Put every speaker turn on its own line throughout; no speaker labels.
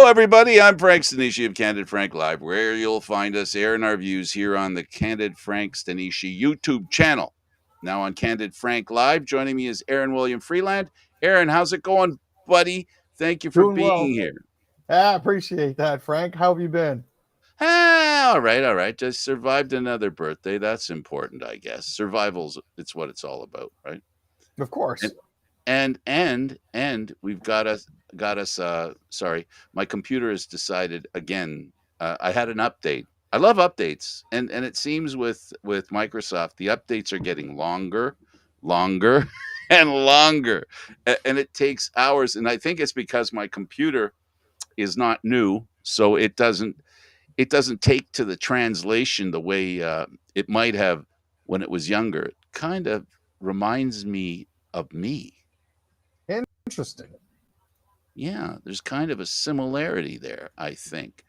Hello, everybody. I'm Frank Stanisci of Candid Frank Live, where you'll find us airing our views here on the Candid Frank Stanisci YouTube channel. Now on Candid Frank Live, joining me is Aaron William Freeland. Aaron, how's it going, buddy? Thank you for
Doing
being
well.
here.
I appreciate that, Frank. How have you been?
All right, all right. Just survived another birthday. That's important, I guess. Survival's it's what it's all about, right?
Of course.
And and we've got us sorry, my computer has decided again. I had an update. I love updates, and it seems with Microsoft the updates are getting longer and longer, and it takes hours, and I think it's because my computer is not new, so it doesn't take to the translation the way it might have when it was younger. It kind of reminds me of me.
Interesting.
Yeah, there's kind of a similarity there, I think.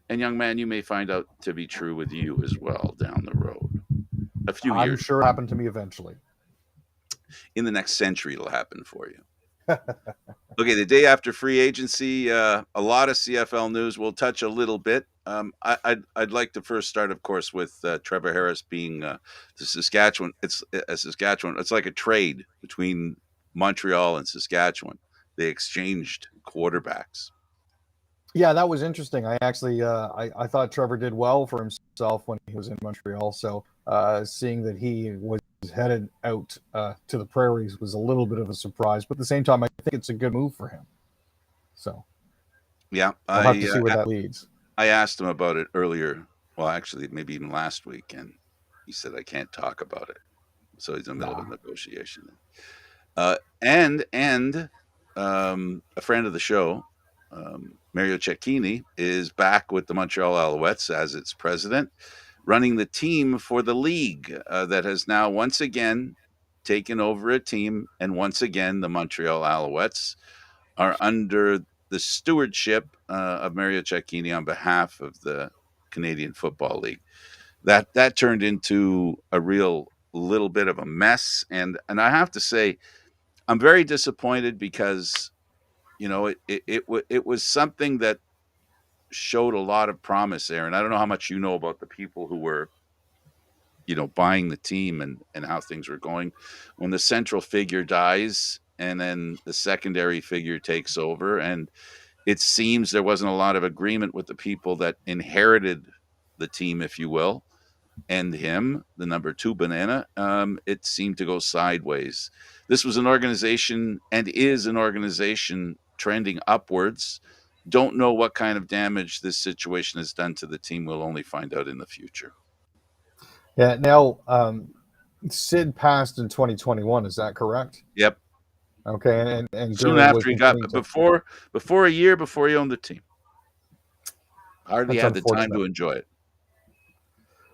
And young man, you may find out to be true with you as well down the road. A few
I'm
years
sure it'll happen to me eventually.
in the next century, it'll happen for you. Okay, the day after free agency, a lot of CFL news. We'll touch a little bit. I'd like to first start, of course, with Trevor Harris being the Saskatchewan. It's Saskatchewan. It's like a trade between Montreal and Saskatchewan. They exchanged quarterbacks.
Yeah, that was interesting. I actually, I thought Trevor did well for himself when he was in Montreal. So seeing that he was headed out to the prairies was a little bit of a surprise. But at the same time, I think it's a good move for him. So
Yeah,
we'll have to see where that leads.
I asked him about it earlier. Well, actually, maybe even last week, and he said I can't talk about it. So he's in the middle of
Nah.
a negotiation. And a friend of the show, Mario Cecchini, is back with the Montreal Alouettes as its president, running the team for the league that has now once again taken over a team, and once again the Montreal Alouettes are under the stewardship of Mario Cecchini on behalf of the Canadian Football League. That turned into a real little bit of a mess, and I have to say I'm very disappointed because it was something that showed a lot of promise there, and I don't know how much you know about the people who were buying the team and how things were going when the central figure dies and then the secondary figure takes over, and it seems there wasn't a lot of agreement with the people that inherited the team, if you will, and him, the number two banana. It seemed to go sideways. This was an organization and is an organization trending upwards. Don't know what kind of damage this situation has done to the team. We'll only find out in the future.
Yeah. Now, Sid passed in 2021. Is that correct?
Yep.
Okay. And
Soon
Gurley was
after he got
between.
before a year before he owned the team. Hardly
That's
had the time
unfortunate.
to enjoy it.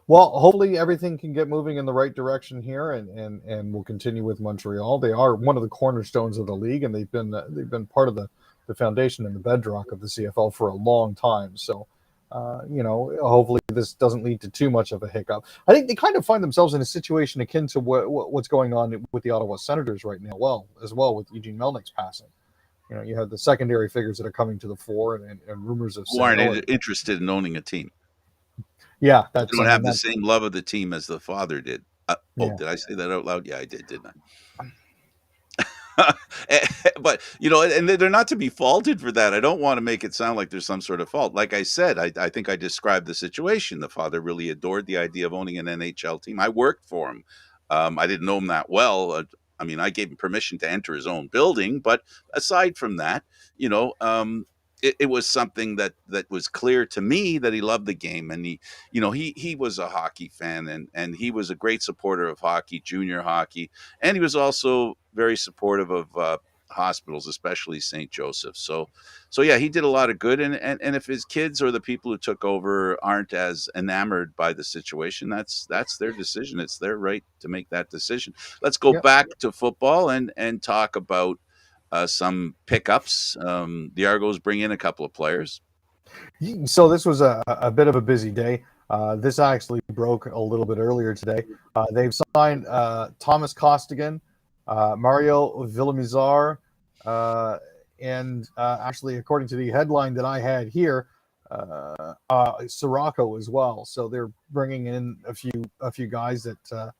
Well, hopefully everything can get moving in the right direction here, and we'll continue with Montreal. They are one of the cornerstones of the league, and they've been part of the foundation and the bedrock of the CFL for a long time. So, hopefully this doesn't lead to too much of a hiccup. I think they kind of find themselves in a situation akin to what's going on with the Ottawa Senators right now. Well, as well with Eugene Melnick's passing. You have the secondary figures that are coming to the fore, and rumors of
Who aren't
Sam Miller.
interested in owning a team.
Yeah,
They
that's
don't
I mean
have the
that
same love of the team as the father did.
yeah.
Did I say that out loud? Yeah, I did, didn't I? But and they're not to be faulted for that. I don't want to make it sound like there's some sort of fault. Like I said, I think I described the situation. The father really adored the idea of owning an NHL team. I worked for him. I didn't know him that well. I mean, I gave him permission to enter his own building, but aside from that, it was something that was clear to me that he loved the game, and he was a hockey fan, and he was a great supporter of hockey, junior hockey, and he was also very supportive of hospitals, especially St. Joseph. So yeah, he did a lot of good, and if his kids or the people who took over aren't as enamored by the situation, that's their decision. It's their right to make that decision. Let's go
Yep.
back to football and talk about some pickups. The Argos bring in a couple of players.
So this was a bit of a busy day. This actually broke a little bit earlier today. They've signed Thomas Costigan, Mario Villamizar, and actually, according to the headline that I had here, Sirocco as well. So they're bringing in a few guys that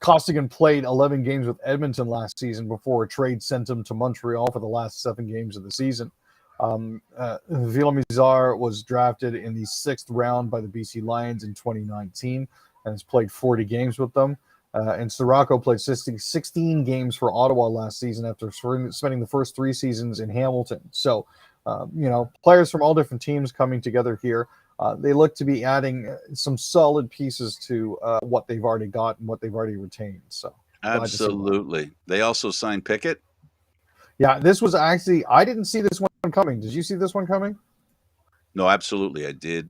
Costigan played 11 games with Edmonton last season before a trade sent him to Montreal for the last 7 games of the season. Villamizar was drafted in the 6th round by the BC Lions in 2019 and has played 40 games with them. And Sirocco played 16 games for Ottawa last season after spending the first 3 seasons in Hamilton. So, players from all different teams coming together here. They look to be adding some solid pieces to what they've already got and what they've already retained. So glad to see that.
Absolutely. They also signed Pickett.
Yeah, this was actually, I didn't see this one coming. Did you see this one coming?
No, absolutely. I did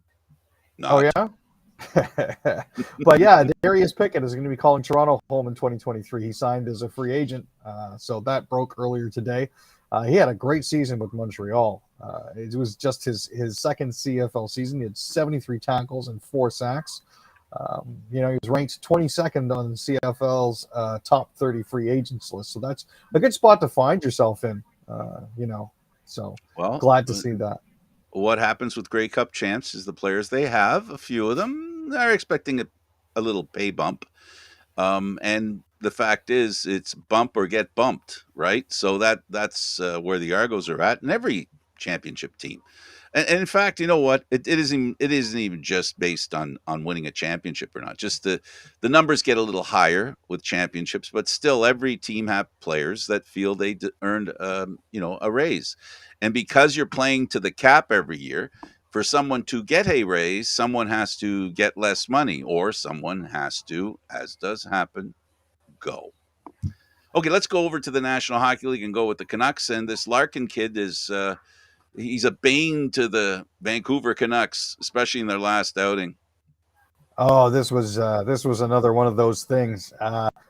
Oh,
not.
yeah? But yeah, Darius Pickett is going to be calling Toronto home in 2023. He signed as a free agent, so that broke earlier today. He had a great season with Montreal. It was just his second CFL season. He had 73 tackles and 4 sacks. He was ranked 22nd on the CFL's top 30 free agents list. So that's a good spot to find yourself in, So
Well,
glad to see that.
what happens with Grey Cup champs is the players they have, a few of them are expecting a little pay bump. And the fact is, it's bump or get bumped, right? So that's where the Argos are at, and every championship team. And in fact, you know what? It isn't even just based on winning a championship or not. Just the numbers get a little higher with championships, but still, every team have players that feel they earned a raise, and because you're playing to the cap every year. For someone to get a raise, someone has to get less money, or someone has to, as does happen, go. Okay, let's go over to the National Hockey League and go with the Canucks. And this Larkin kid is he's a bane to the Vancouver Canucks, especially in their last outing.
Oh, this was another one of those things.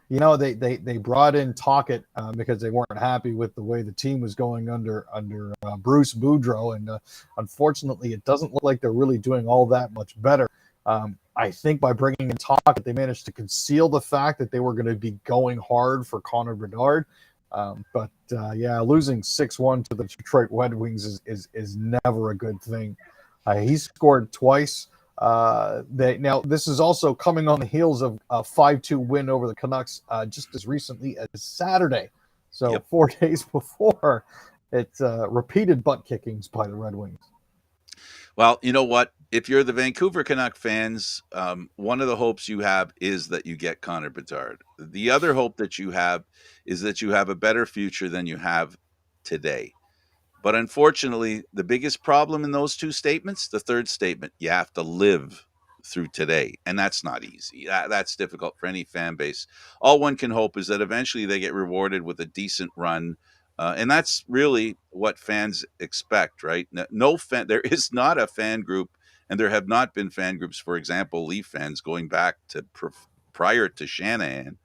They brought in Tocchet because they weren't happy with the way the team was going under Bruce Boudreau, and unfortunately, it doesn't look like they're really doing all that much better. I think by bringing in Tocchet, they managed to conceal the fact that they were going to be going hard for Connor Bedard. But losing 6-1 to the Detroit Red Wings is never a good thing. He scored twice. Now this is also coming on the heels of a 5-2 win over the Canucks just as recently as Saturday. So
Yep.
4 days before, it's repeated butt kickings by the Red Wings.
Well, you know what? If you're the Vancouver Canuck fans, one of the hopes you have is that you get Connor Bedard. The other hope that you have is that you have a better future than you have today. But unfortunately, the biggest problem in those two statements, the third statement, you have to live through today. And that's not easy. That's difficult for any fan base. All one can hope is that eventually they get rewarded with a decent run. And that's really what fans expect, right? No fan, there is not a fan group, and there have not been fan groups, for example, Leaf fans going back to prior to Shanahan.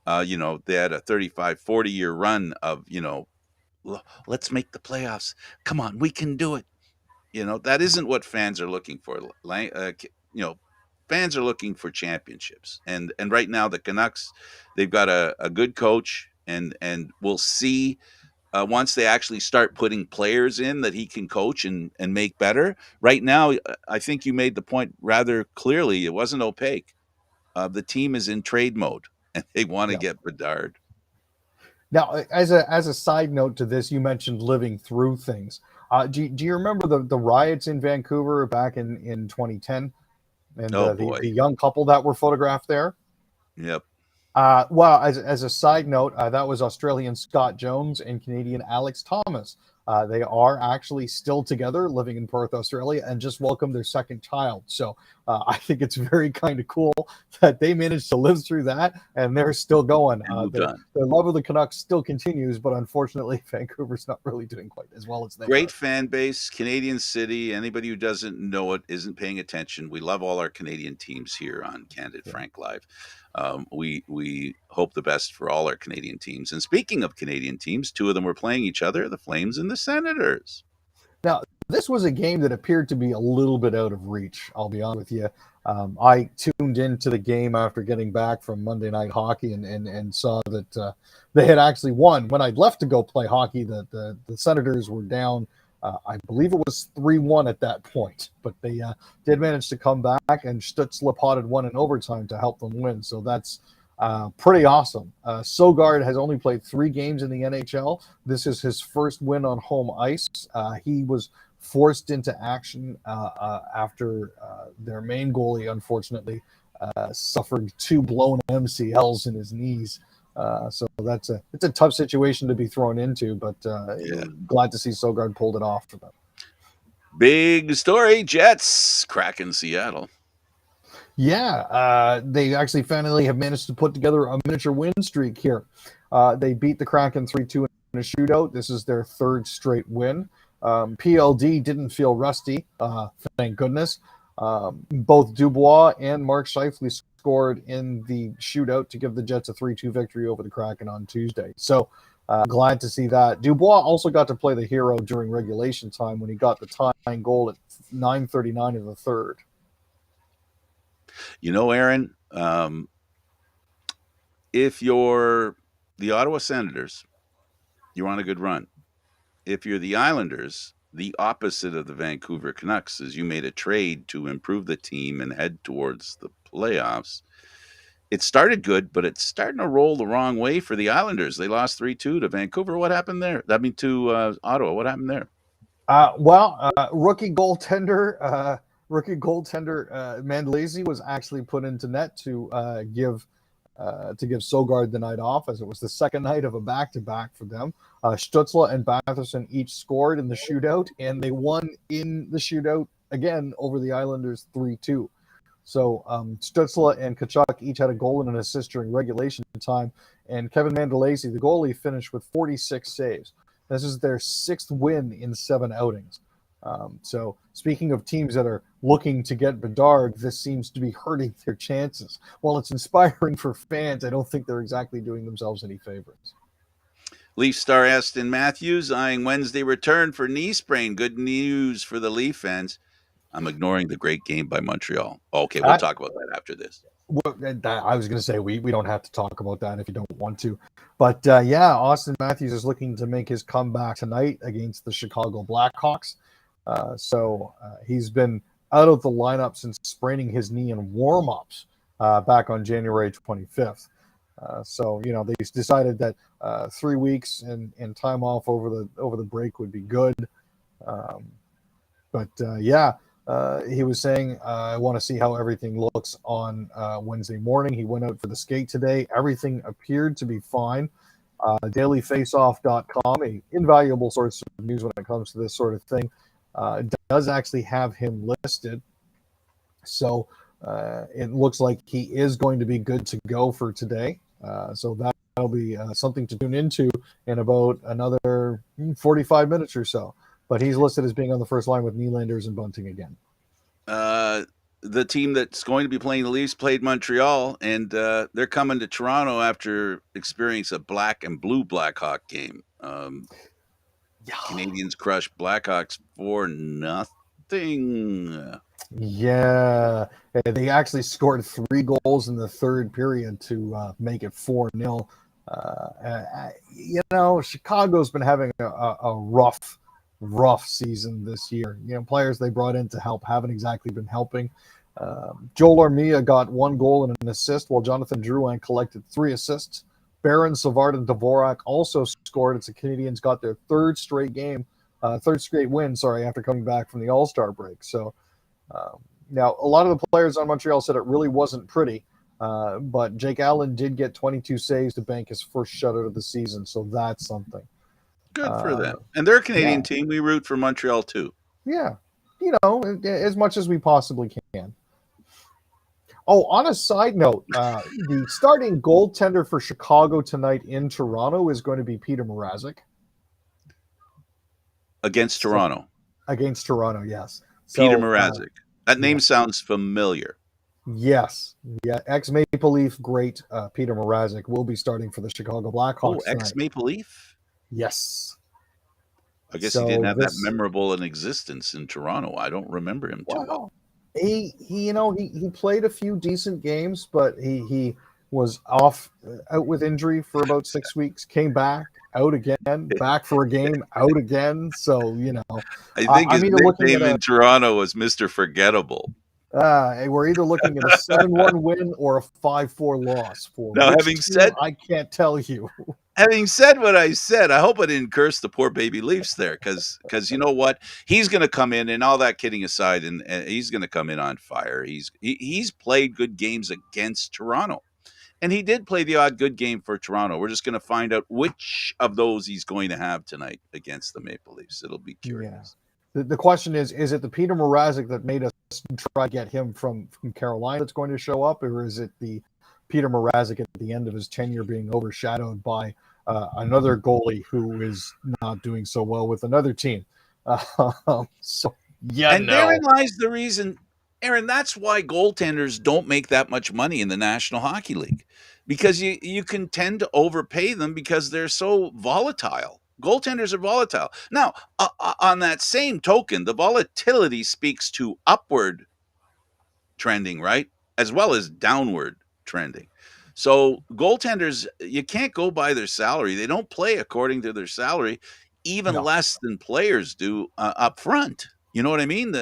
They had a 35, 40-year run of, let's make the playoffs. Come on, we can do it. That isn't what fans are looking for. Fans are looking for championships, and right now the Canucks, they've got a good coach, and we'll see once they actually start putting players in that he can coach and make better. Right now, I think you made the point rather clearly. It wasn't opaque. The team is in trade mode, and they want to
Yeah.
get Bedard.
Now, as a side note to this, you mentioned living through things. Do you remember the riots in Vancouver back in 2010, and
Oh
the
boy.
young couple that were photographed there?
Yep.
Well, as a side note, that was Australian Scott Jones and Canadian Alex Thomas. They are actually still together, living in Perth, Australia, and just welcomed their second child. So I think it's very kind of cool that they managed to live through that, and they're still going.
And moved
Their
on.
love of the Canucks still continues, but unfortunately, Vancouver's not really doing quite as well as they
Great
are.
fan base, Canadian city. Anybody who doesn't know it isn't paying attention. We love all our Canadian teams here on Candid
Yeah.
Frank Live. We hope the best for all our Canadian teams. And speaking of Canadian teams, two of them were playing each other: the Flames and the Senators.
Now, this was a game that appeared to be a little bit out of reach. I'll be honest with you. I tuned into the game after getting back from Monday Night Hockey and saw that they had actually won. When I'd left to go play hockey, the Senators were down. I believe it was 3-1 at that point, but they did manage to come back, and Stützle potted one in overtime to help them win. So that's pretty awesome. Sogard has only played 3 games in the NHL. This is his first win on home ice. He was forced into action after their main goalie, unfortunately, suffered 2 blown MCLs in his knees. So it's a tough situation to be thrown into, but glad to see Sogard pulled it off for them.
Big story, Jets cracking Seattle.
Yeah, they actually finally have managed to put together a miniature win streak here. They beat the Kraken 3-2 in a shootout. This is their 3rd straight win. PLD didn't feel rusty, thank goodness. Both Dubois and Mark Scheifele scored in the shootout to give the Jets a 3-2 victory over the Kraken on Tuesday. So glad to see that. Dubois also got to play the hero during regulation time when he got the tying goal at 9:39 of the third.
You know, Aaron, if you're the Ottawa Senators, you're on a good run. If you're the Islanders, the opposite of the Vancouver Canucks is you made a trade to improve the team and head towards the playoffs. It started good, but it's starting to roll the wrong way for the Islanders. They lost 3-2 to Vancouver. What happened there? I mean, to Ottawa. What happened there?
Rookie goaltender Mandolese was actually put into net to give Sogard the night off, as it was the second night of a back-to-back for them. Stützle and Batherson each scored in the shootout, and they won in the shootout again over the Islanders 3-2. So Stützle and Tkachuk each had a goal and an assist during regulation time, and Kevin Mandolese, the goalie, finished with 46 saves. This is their 6th win in 7 outings. So speaking of teams that are looking to get Bedard, this seems to be hurting their chances. While it's inspiring for fans, I don't think they're exactly doing themselves any favors.
Leaf star Aston Matthews eyeing Wednesday return for knee sprain. Good news for the Leaf fans. I'm ignoring the great game by Montreal. Okay, we'll talk about that after this.
Well, I was going to say we don't have to talk about that if you don't want to. But Austin Matthews is looking to make his comeback tonight against the Chicago Blackhawks. So he's been out of the lineup since spraining his knee in warm-ups back on January 25th. So they decided that 3 weeks and time off over the break would be good. He was saying, I want to see how everything looks on Wednesday morning. He went out for the skate today. Everything appeared to be fine. DailyFaceoff.com, an invaluable source of news when it comes to this sort of thing, does actually have him listed. So it looks like he is going to be good to go for today. So that'll be something to tune into in about another 45 minutes or so. But he's listed as being on the first line with Nylanders and Bunting again.
The team that's going to be playing the Leafs played Montreal, and they're coming to Toronto after experiencing a black and blue Blackhawk game. Canadians crushed Blackhawks 4-0.
Yeah, they actually scored 3 goals in the third period to make it 4-0. Chicago's been having a rough season this year. Players they brought in to help haven't exactly been helping. Joel Armia got 1 goal and an assist, while Jonathan Drouin collected 3 assists. Barron, Savard, and Dvorak also scored as the Canadians got their third straight win, after coming back from the All-Star break. So now a lot of the players on Montreal said it really wasn't pretty, but Jake Allen did get 22 saves to bank his first shutout of the season, so that's something.
Good for them. And they're a Canadian team. We root for Montreal too.
Yeah. As much as we possibly can. Oh, on a side note, the starting goaltender for Chicago tonight in Toronto is going to be Peter Mrazek.
Against Toronto.
Against Toronto, yes.
Peter Mrazek. That name sounds familiar.
Yes. Yeah, ex-Maple Leaf great Peter Mrazek will be starting for the Chicago Blackhawks.
Oh, ex-Maple Leaf?
Yes.
I guess he didn't
So
have that
this,
memorable an existence in Toronto. I don't remember him too well.
well, he played a few decent games, but he was off out with injury for about 6 weeks. Came back, out again, back for a game, out again. So
I think
I'm
his
either looking at
nickname
a
in Toronto was Mr. Forgettable.
we're either looking at a 7-1 win or a 5-4 loss. For
Now,
which team, I can't tell you.
having said what I said, I hope I didn't curse the poor baby Leafs there, because you know what, he's going to come in, and all that kidding aside, and he's going to come in on fire. He's played good games against Toronto, and he did play the odd good game for Toronto. We're just going to find out which of those he's going to have tonight against the Maple Leafs. It'll be
Yeah.
curious.
The question is it the Peter Mrazek that made us try to get him from Carolina that's going to show up, or is it the Peter Mrazek at the end of his tenure being overshadowed by another goalie who is not doing so well with another team? So,
And therein lies the reason, Aaron. That's why goaltenders don't make that much money in the National Hockey League, because you can tend to overpay them because they're so volatile. Goaltenders are volatile. Now, on that same token, the volatility speaks to upward trending, right? As well as downward trending. So goaltenders, you can't go by their salary. They don't play according to their salary, even
No.
less than players do up front. You know what I mean?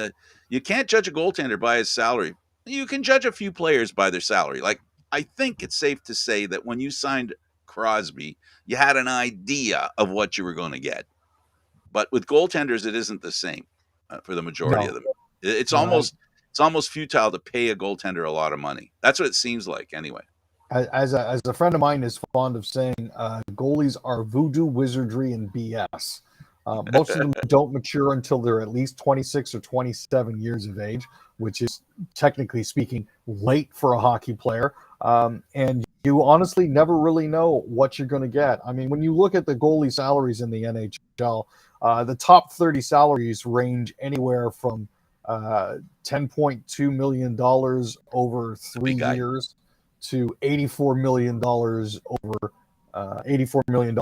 You can't judge a goaltender by his salary. You can judge a few players by their salary. Like, I think it's safe to say that when you signed Crosby, you had an idea of what you were going to get. But with goaltenders, it isn't the same for the majority of
No.
them. It's
No.
almost futile to pay a goaltender a lot of money. That's what it seems like, anyway.
As a friend of mine is fond of saying, goalies are voodoo, wizardry, and BS. Most of them don't mature until they're at least 26 or 27 years of age, which is technically speaking late for a hockey player. And you honestly never really know what you're going to get. I mean, when you look at the goalie salaries in the NHL, the top 30 salaries range anywhere from $10.2 million over 3 years to $84 million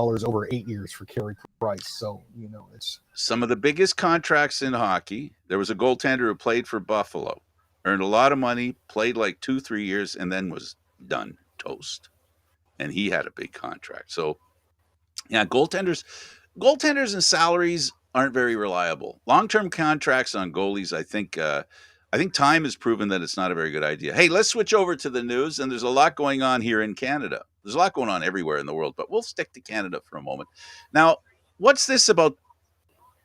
over 8 years for Carey Price. So it's
some of the biggest contracts in hockey. There was a goaltender who played for Buffalo, earned a lot of money, played like 2-3 years, and then was done, toast. And he had a big contract. So yeah, goaltenders and salaries aren't very reliable. Long-term contracts on goalies, I think time has proven that it's not a very good idea. Hey, let's switch over to the news, and there's a lot going on here in Canada. There's a lot going on everywhere in the world, but we'll stick to Canada for a moment. Now, what's this about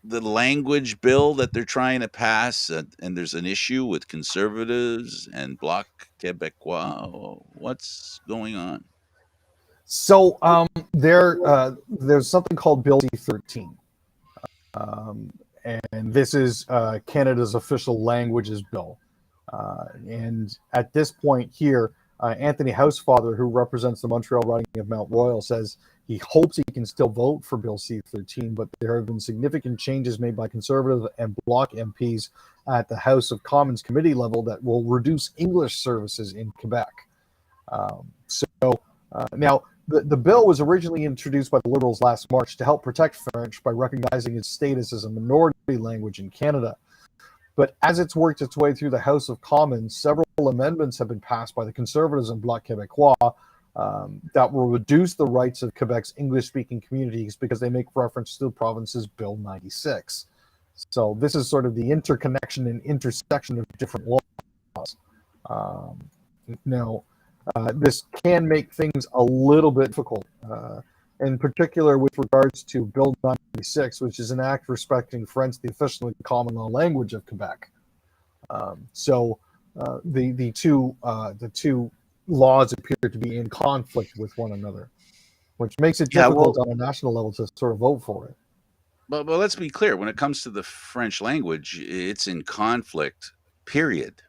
the language bill that they're trying to pass? And there's an issue with conservatives and Bloc Québécois. What's going on?
so there's something called Bill C-13. And this is Canada's official languages bill. And at this point here, Anthony Housefather, who represents the Montreal riding of Mount Royal, says he hopes he can still vote for Bill C-13, but there have been significant changes made by Conservative and Bloc MPs at the House of Commons committee level that will reduce English services in Quebec. Now, the bill was originally introduced by the Liberals last March to help protect French by recognizing its status as a minority language in Canada. But as it's worked its way through the House of Commons, several amendments have been passed by the Conservatives and Bloc Québécois that will reduce the rights of Quebec's English-speaking communities because they make reference to the province's Bill 96. So this is sort of the interconnection and intersection of different laws. Now, this can make things a little bit difficult, in particular with regards to Bill 96, which is an act respecting French, the official and common law language of Quebec. The two laws appear to be in conflict with one another, which makes it
Yeah,
difficult
well,
on a national level to sort of vote for it.
but let's be clear. When it comes to the French language, it's in conflict. Period.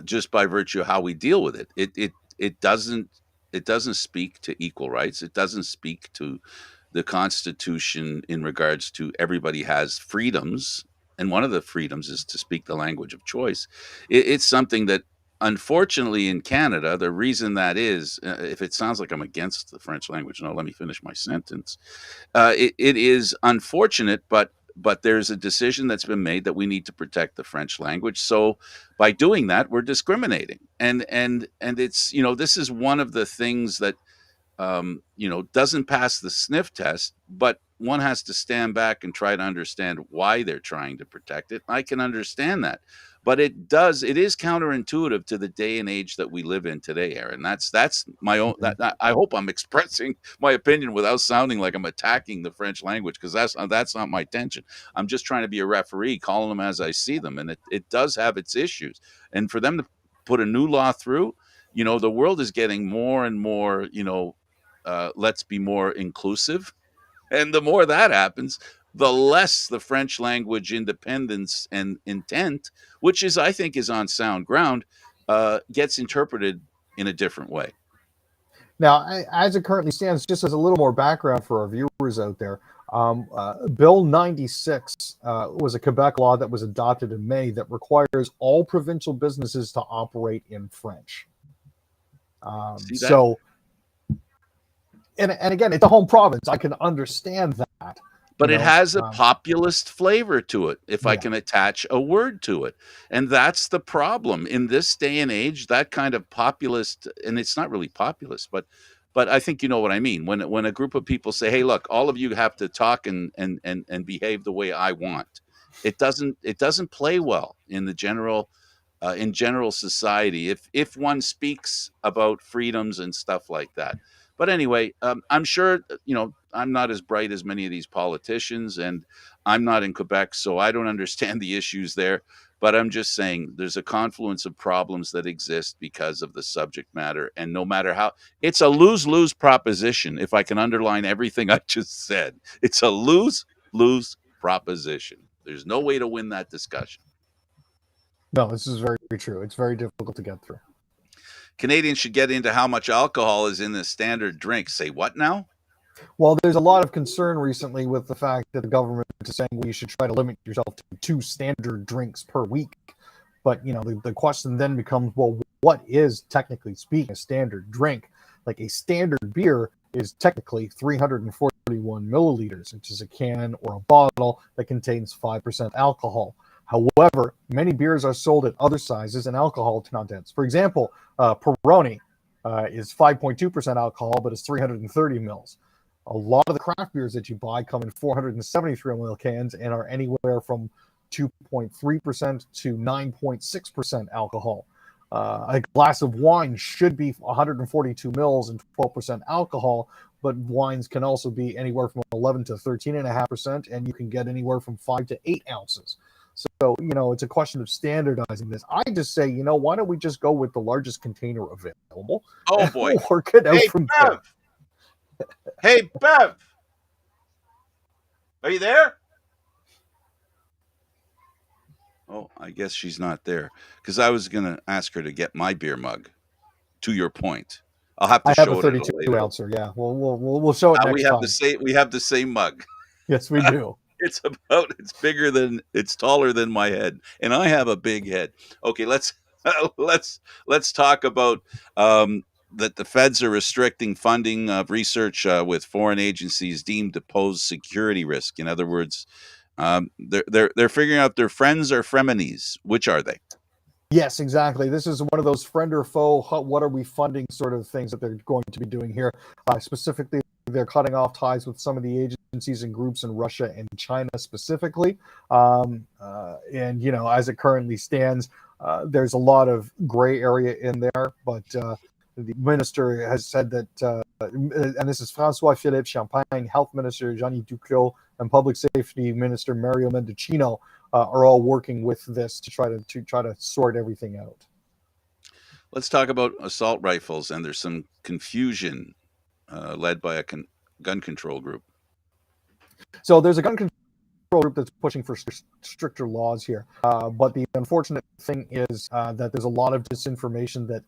Just by virtue of how we deal with it, it doesn't speak to equal rights. It doesn't speak to the Constitution in regards to everybody has freedoms, and one of the freedoms is to speak the language of choice. It's something that, unfortunately, in Canada, the reason that is, if it sounds like I'm against the French language, no, let me finish my sentence. It is unfortunate, but but there's a decision that's been made that we need to protect the French language. So by doing that, we're discriminating, and it's, this is one of the things that doesn't pass the sniff test, but one has to stand back and try to understand why they're trying to protect it. I can understand that, but it is counterintuitive to the day and age that we live in today, Aaron. That's my own. I hope I'm expressing my opinion without sounding like I'm attacking the French language, because that's not my intention. I'm just trying to be a referee, calling them as I see them, and it does have its issues. And for them to put a new law through, the world is getting more and more, let's be more inclusive. And the more that happens, the less the French language independence and intent, which I think is on sound ground, gets interpreted in a different way.
Now, as it currently stands, just as a little more background for our viewers out there, Bill 96 was a Quebec law that was adopted in May that requires all provincial businesses to operate in French. So, and again, it's a home province. I can understand that.
But it has a populist flavor to it, if I can attach a word to it. And that's the problem. In this day and age, that kind of populist, and it's not really populist, but I think you know what I mean. When a group of people say, hey, look, all of you have to talk and behave the way I want, it doesn't play well in the general society if one speaks about freedoms and stuff like that. But anyway, I'm sure, I'm not as bright as many of these politicians, and I'm not in Quebec, so I don't understand the issues there. But I'm just saying there's a confluence of problems that exist because of the subject matter. And no matter how, it's a lose-lose proposition. If I can underline everything I just said, it's a lose-lose proposition. There's no way to win that discussion.
No, this is very true. It's very difficult to get through.
Canadians should get into how much alcohol is in the standard drink. Say what now?
Well, there's a lot of concern recently with the fact that the government is saying you should try to limit yourself to 2 standard drinks per week. But, the question then becomes, well, what is, technically speaking, a standard drink? Like a standard beer is technically 341 milliliters, which is a can or a bottle that contains 5% alcohol. However, many beers are sold at other sizes and alcohol contents. For example, Peroni is 5.2% alcohol, but it's 330 mils. A lot of the craft beers that you buy come in 473 ml cans and are anywhere from 2.3% to 9.6% alcohol. A glass of wine should be 142 mils and 12% alcohol, but wines can also be anywhere from 11 to 13.5%, and you can get anywhere from 5 to 8 ounces. So, it's a question of standardizing this. I just say, why don't we just go with the largest container available?
Oh, boy.
Work it out from there.
Hey, Bev. Are you there? Oh, I guess she's not there, because I was going to ask her to get my beer mug. To your point, I'll have to show it. I have
a 32 ouncer. Yeah, we'll show it next time.
We have the same mug.
Yes, we do.
It's taller than my head, and I have a big head. Okay, let's talk about that the feds are restricting funding of research with foreign agencies deemed to pose security risk. In other words, they're figuring out their friends or frenemies. Which are they?
Yes, exactly. This is one of those friend or foe, what are we funding sort of things that they're going to be doing here. Specifically, they're cutting off ties with some of the agencies and groups in Russia and China specifically. And, as it currently stands, there's a lot of gray area in there, but the minister has said that, and this is François-Philippe Champagne, Health Minister Jean-Yves Duclos, and Public Safety Minister Mario Mendicino are all working with this to try to sort everything out.
Let's talk about assault rifles, and there's some confusion led by a gun control group.
So there's a gun control group that's pushing for stricter laws here. But the unfortunate thing is that there's a lot of disinformation that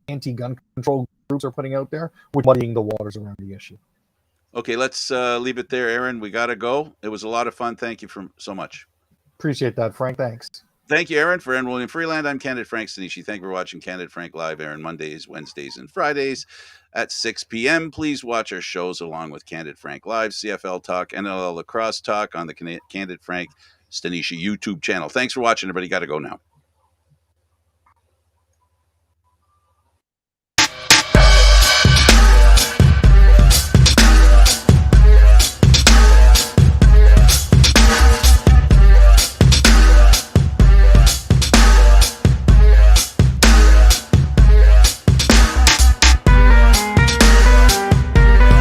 anti-gun control groups are putting out there, which muddying the waters around the issue.
Okay, let's leave it there, Aaron. We got to go. It was a lot of fun. Thank you so much.
Appreciate that, Frank. Thanks.
Thank you, Aaron. For Aaron William Freeland, I'm Candid Frank Stanisci. Thank you for watching Candid Frank Live, Aaron, Mondays, Wednesdays, and Fridays at 6 p.m. Please watch our shows along with Candid Frank Live, CFL Talk, NLL Lacrosse Talk on the Candid Frank Stanisci YouTube channel. Thanks for watching, everybody. Got to go now.